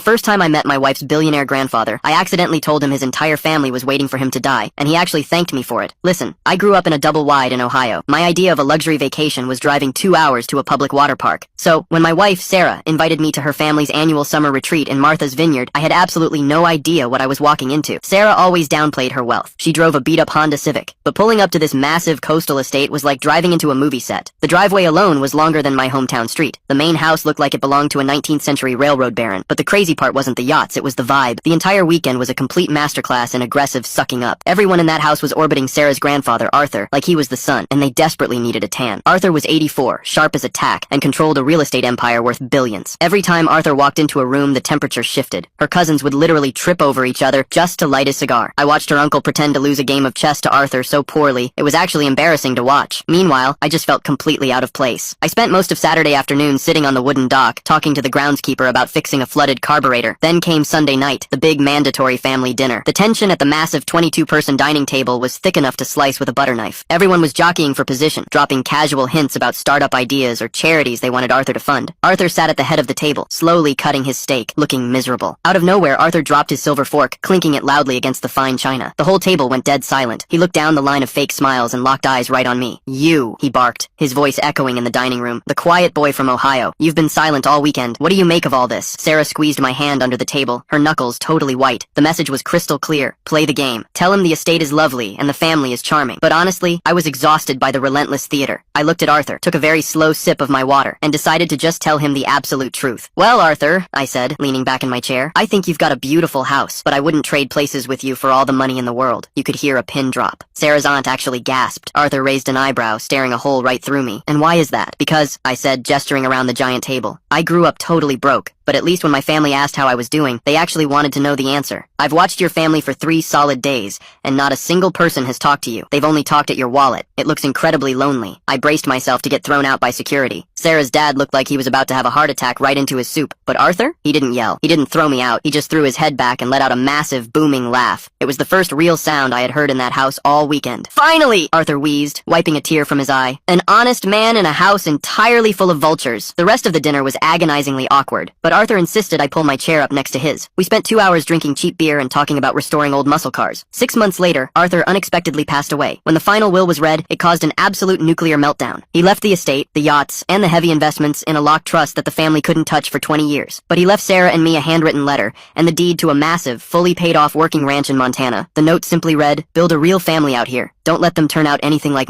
first time I met my wife's billionaire grandfather, I accidentally told him his entire family was waiting for him to die, and he actually thanked me for it. Listen, I grew up in a double wide in Ohio. My idea of a luxury vacation was driving 2 hours to a public water park. So, when my wife, Sarah, invited me to her family's annual summer retreat in Martha's Vineyard, I had absolutely no idea what I was walking into. Sarah always downplayed her wealth. She drove a beat-up Honda Civic, but pulling up to this massive coastal estate was like driving into a movie set. The driveway alone was longer than my hometown street. The main house looked like it belonged to a 19th century railroad baron, but the crazy part wasn't the yachts, it was the vibe. The entire weekend was a complete masterclass in aggressive sucking up. Everyone in that house was orbiting Sarah's grandfather, Arthur, like he was the sun, and they desperately needed a tan. Arthur was 84, sharp as a tack, and controlled a real estate empire worth billions. Every time Arthur walked into a room, the temperature shifted. Her cousins would literally trip over each other just to light a cigar. I watched her uncle pretend to lose a game of chess to Arthur so poorly, it was actually embarrassing to watch. Meanwhile, I just felt completely out of place. I spent most of Saturday afternoon sitting on the wooden dock, talking to the groundskeeper about fixing a flooded carburetor. Then came Sunday night, the big mandatory family dinner. The tension at the massive 22-person dining table was thick enough to slice with a butter knife. Everyone was jockeying for position, dropping casual hints about startup ideas or charities they wanted Arthur to fund. Arthur sat at the head of the table, slowly cutting his steak, looking miserable. Out of nowhere, Arthur dropped his silver fork, clinking it loudly against the fine china. The whole table went dead silent. He looked down the line of fake smiles and locked eyes right on me. "You," he barked, his voice echoing in the dining room. "The quiet boy from Ohio. You've been silent all weekend. What do you make of all this?" Sarah squeezed my hand under the table, her knuckles totally white. The message was crystal clear. Play the game. Tell him the estate is lovely and the family is charming. But honestly, I was exhausted by the relentless theater. I looked at Arthur, took a very slow sip of my water, and decided to just tell him the absolute truth. "Well, Arthur," I said, leaning back in my chair, "I think you've got a beautiful house, but I wouldn't trade places with you for all the money in the world." You could hear a pin drop. Sarah's aunt actually gasped. Arthur raised an eyebrow, staring a hole right through me. "And why is that?" "Because," I said, gesturing around the giant table, "I grew up totally broke. But at least when my family asked how I was doing, they actually wanted to know the answer. I've watched your family for 3 solid days, and not a single person has talked to you. They've only talked at your wallet. It looks incredibly lonely." I braced myself to get thrown out by security. Sarah's dad looked like he was about to have a heart attack right into his soup. But Arthur? He didn't yell. He didn't throw me out. He just threw his head back and let out a massive, booming laugh. It was the first real sound I had heard in that house all weekend. "Finally!" Arthur wheezed, wiping a tear from his eye. "An honest man in a house entirely full of vultures." The rest of the dinner was agonizingly awkward, but Arthur insisted I pull my chair up next to his. We spent 2 hours drinking cheap beer and talking about restoring old muscle cars. 6 months later, Arthur unexpectedly passed away. When the final will was read, it caused an absolute nuclear meltdown. He left the estate, the yachts, and the heavy investments in a locked trust that the family couldn't touch for 20 years. But he left Sarah and me a handwritten letter and the deed to a massive, fully paid off working ranch in Montana. The note simply read, "Build a real family out here. Don't let them turn out anything like